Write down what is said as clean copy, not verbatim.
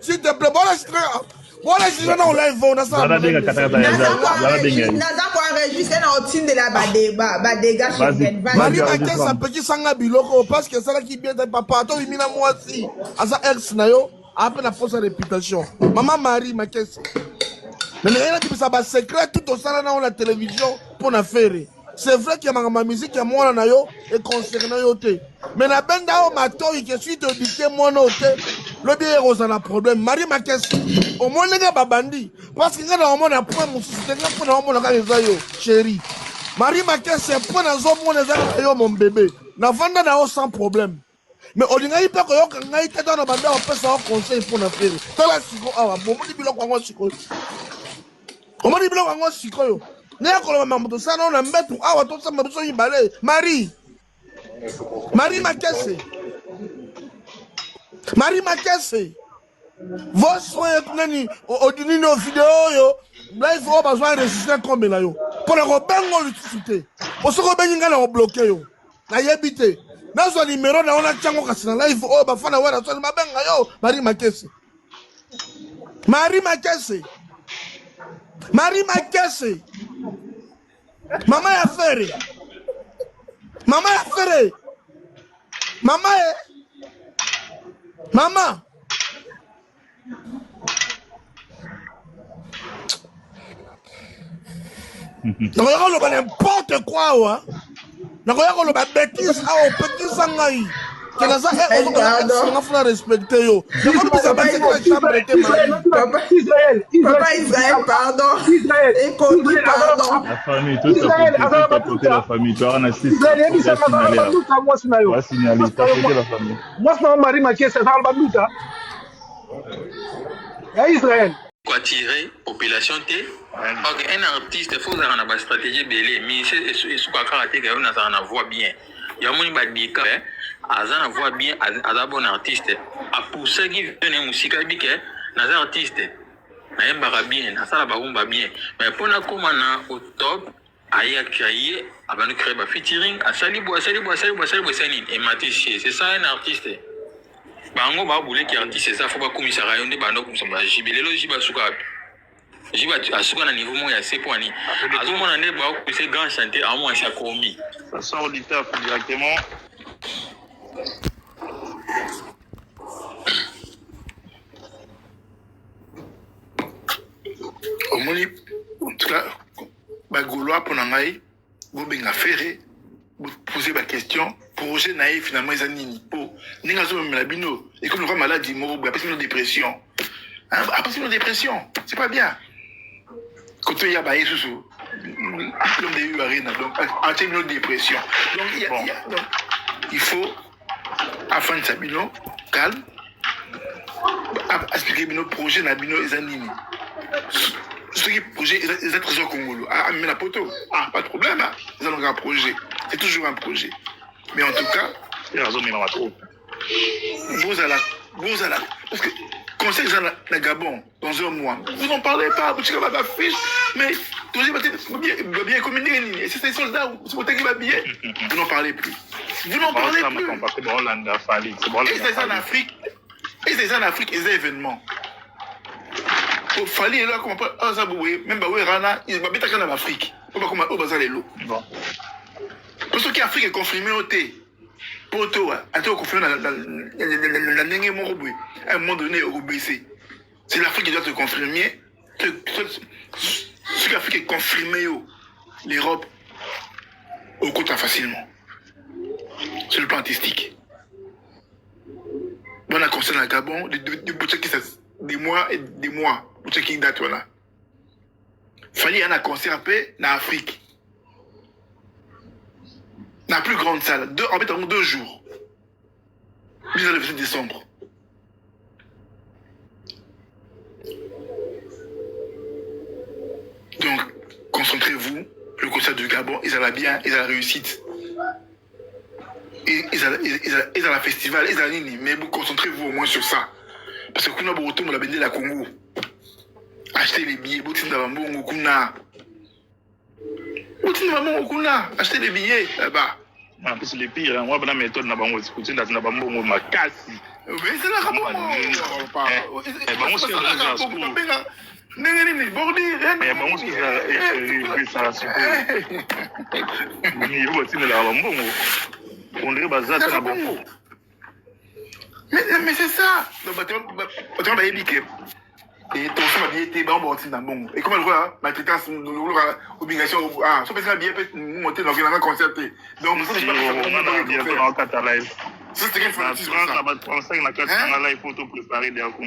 S'il te plaît, voilà, je suis là en live, on a ça. Marie Makesse, un petit sanga biloko, parce que ça là qui vient de papa, toi, il m'a moi aussi. À ça, ex, nayo, après la fausse réputation. Maman Marie Makesse. Mais il y a des secrets tout au sein de la télévision pour la faire. C'est vrai qu'il y a ma musique, il y a moi et concernant yote. Mais la bande à mato, il y a suite au dicté moi note. Le bien rose a un problème. Marie Makesse, au moins les gars babandi. Parce qu'il y a un moment à point mon système, pour un moment à les ayo, chérie. Marie Makesse, c'est point à zone mon ayo mon bébé. Na vanda na sans problème. Mais on dit qu'il peut que quand il était dans la bande, on peut savoir conseil pour la faire. T'as la chico, ah, bon, on dit bilo quoi moi chico. On m'a dit bilo quoi moi chico. Marie Makesse. Vos soins nani au vidéo yo. Là il faut besoin de résister comme là yo. Pour le rebengo l'utilité. Pour ce rebenga na bloqué yo. Na yebite. Na zo numéro na ona chango kasina là il faut ba fana wera so mabenga yo. Marie Makesse. Marie Makesse. Maman a fait. Maman. Donc, il y a n'importe quoi, ouais. Donc, il y a bêtise, petit sangaï. Que les gens ont respecté. Papa Israël, pardon. La famille, tout ça côté la famille. Tu as un assistant. Tu as signalé. Tu as côté la famille. Moi, je Marie Makesse, c'est un bandouta. Israël. Quoi tirer, population T. Ok, un artiste, il faut avoir une stratégie belée. Mais c'est ce qu'on a fait, on a voix bien. Il y a un monde qui dit que Azan voit bien, Azan bon artiste. A pour ceux qui viennent musique, il dit que Azan artiste. Mais il bien, Azan va bien. Mais pour nous comme au top, aïe créer, avant de créer un featuring, à Salibo, et Matisse, c'est ça un artiste. Bango ba boule qui artiste, c'est ça, faut pas commissaire rayon de bando comme ça, jibelelo jiba suka. Jiba asuka na niveau mo ya seponi. Azo mona ne ba ko c'est grand chanter à moi ça commis. Ça sort auditeur directement. Au moni, en tout cas, ba gaulois pour nangai, bo benga ferré, bo poser ba question, projet naïf finalement ils nini po. Ninga zo me la bino, et comme le maladie mo, ba parce une dépression. Après une dépression, c'est pas bien. Quand il y a ba sous l'homme de Arena, donc à une dépression. Donc il faut afin de Sabino calme, expliquer bino projet na bino ils nini. Ce qui projet ils trésor congolais. Ah mais la poto, pas de problème, hein. Ils ont un projet. C'est toujours un projet. Mais en tout cas, il y a raison mais on trop. Vous allez parce que conseil dans le Gabon dans un mois. Vous n'en parlez pas, vous tirez ma fiche, mais vous bien communiquer. C'est ces soldats, c'est pour qui va bien. Vous n'en parlez plus. Vous n'en parlez plus. Et c'est ça en Afrique. Et c'est ça en Afrique, les événements. Il fallait là comment pas ça boué, même bah ouais rana, il va bien en Afrique. On va comment au bazar les lots. Bon. Parce que l'Afrique est confirmée au thé. Pour toi, à toi confirmé la langue moroboué. À un moment donné au baissé. C'est l'Afrique qui doit te confirmer. Ce qu'Afrique est confirmé l'Europe au côté facilement. Sur le plan artistique. Bon, on a concerne le Gabon, des mois et des mois. Pour ceux qui datent là. Fallait un concert après en Afrique. La plus grande salle, en fait, en 2 jours. Puis le 27 décembre. Donc, concentrez-vous. Le concert du Gabon, ils ont la bien, ils ont la réussite. Ils ont la festival, ils ont la nini. Mais vous concentrez-vous au moins sur ça. Parce que kuna boto mo la bende la Congo. Achetez les billets, botina bambongo kuna. Botina bambongo kuna, achetez les billets là-bas. En plus, le pire, moi, la méthode n'a pas moi écouté, n'a pas moi ma casse. Mais c'est là que moi, mais c'est ça. Et ton son a bien été bon, bon. Et comment le voir, ma traitance, obligation, sauf que ça a bien fait monter dans un concerté. Donc, nous sommes pas c'est ce qu'il faut. On sait que la photo préparée d'un coup.